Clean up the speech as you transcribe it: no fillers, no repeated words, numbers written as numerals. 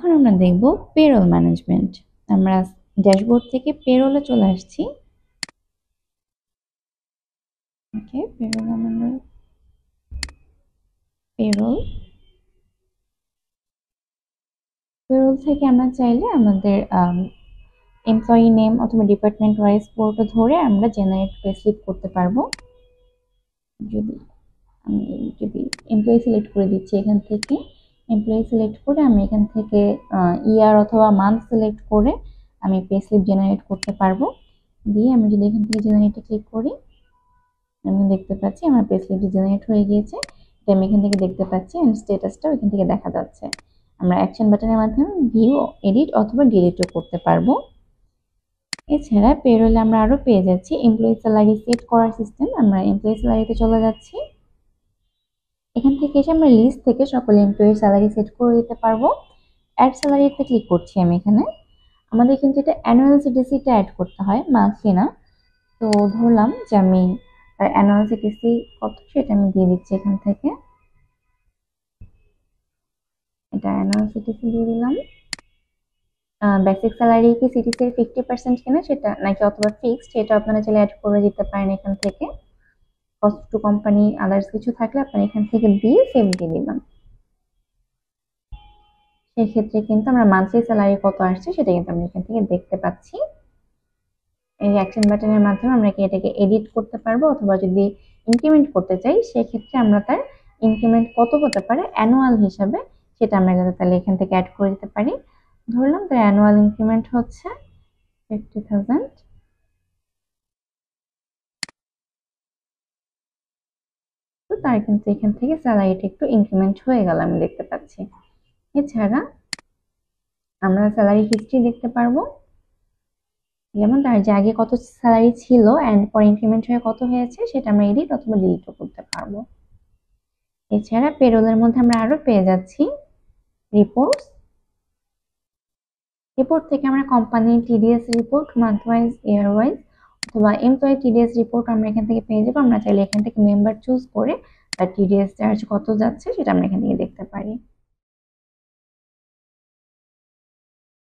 এখন আমরা দেখব পেরোল ম্যানেজমেন্ট। আমরা ড্যাশবোর্ড থেকে পেরোলে চলে আসছি। ওকে, পেরোল থেকে আমরা চাইলে আমাদের এমপ্লয়ি নেম অথবা ডিপার্টমেন্ট ওয়াইজ পুরোটা ধরে আমরা জেনারেট পেস্লিপ করতে পারবো। যদি এমপ্লয়ি সিলেক্ট করে দিচ্ছি, এখান থেকে এমপ্লয়ি সিলেক্ট করে আমি এখান থেকে ইয়ার অথবা মান্থ সিলেক্ট করে আমি পেস্লিপ জেনারেট করতে পারবো। দিয়ে আমি যদি এখান থেকে জেনারেটে ক্লিক করি, আমি দেখতে পাচ্ছি আমার পেস্লিপটি জেনারেট হয়ে গিয়েছে। এটা আমি এখান থেকে দেখতে পাচ্ছি এন্ড স্ট্যাটাসটাও এখান থেকে দেখা যাচ্ছে। আমরা অ্যাকশন বাটনের মাধ্যমে ভিউ, এডিট অথবা ডিলিটও করতে পারবো। এছাড়া পেরোলে আমরা আরো পেয়ে যাচ্ছি এমপ্লয়ি স্যালারি সেট করার সিস্টেম। আমরা এমপ্লয়ি স্যালারিতে চলে যাচ্ছি। এখান থেকে এসে আমরা লিস্ট থেকে সকল এমপ্লয়ির স্যালারি সেট করে দিতে পারবো। অ্যাড স্যালারিতে ক্লিক করছি আমি এখানে। আমাদের কিন্তু এটা অ্যানুয়াল সিটিসিটা অ্যাড করতে হয়, মান্থলি না। তো ধরলাম যে আমি তার অ্যানুয়াল সিটিসি কত সেটা আমি দিয়ে দিচ্ছি এখান থেকে। এটা অ্যানুয়াল সিটিসি দিয়ে দিলাম। বেসিক স্যালারি কি সিটিসির 50% কিনা সেটা নাকি অথবা ফিক্সড, সেটা আপনারা চাইলে অ্যাড করে দিতে পারেন এখান থেকে। কস্ট টু কোম্পানি আদার্স কিছু থাকলে আপনারা এখান থেকে দিয়ে সেভ দিয়ে দিলাম। সেক্ষেত্রে কিন্তু আমরা মান্থলি স্যালারি কত আসছে সেটা কিন্তু আমরা এখান থেকে দেখতে পাচ্ছি। এই অ্যাকশন বাটনের মাধ্যমে আমরা এটাকে এডিট করতে পারবো, অথবা যদি ইনক্রিমেন্ট করতে চাই সেক্ষেত্রে আমরা তার ইনক্রিমেন্ট কত হতে পারে অ্যানুয়াল হিসাবে সেটা আমরা কিন্তু তাহলে এখান থেকে অ্যাড করে দিতে পারি। ধরলাম তার অ্যানুয়াল ইনক্রিমেন্ট হচ্ছে 50,000। তো তার কিন্তু এখান থেকে স্যালারিটা একটু ইনক্রিমেন্ট হয়ে গেল আমি দেখতে পাচ্ছি। এছাড়া আমরা স্যালারি হিস্ট্রি দেখতে পারবো, যেমন তার যে আগে কত স্যালারি ছিল এন্ড পর ইনক্রিমেন্ট হয়ে কত হয়েছে সেটা আমরা এডিট অথবা ডিলিটও করতে পারবো। এছাড়া পেরোলের মধ্যে আমরা আরো পেয়ে যাচ্ছি রিপোর্ট থেকে আমরা কোম্পানির টিডিএস রিপোর্ট মান্থ ওয়াইজ, ইয়ার ওয়াইজ অথবা এমপ্লয়ি টিডিএস রিপোর্ট আমরা এখান থেকে পেয়ে যাবো। আমরা চাইলে এখান থেকে মেম্বার চুজ করে তার টিডিএস চার্জ কত যাচ্ছে সেটা আমরা এখান থেকে দেখতে পারি।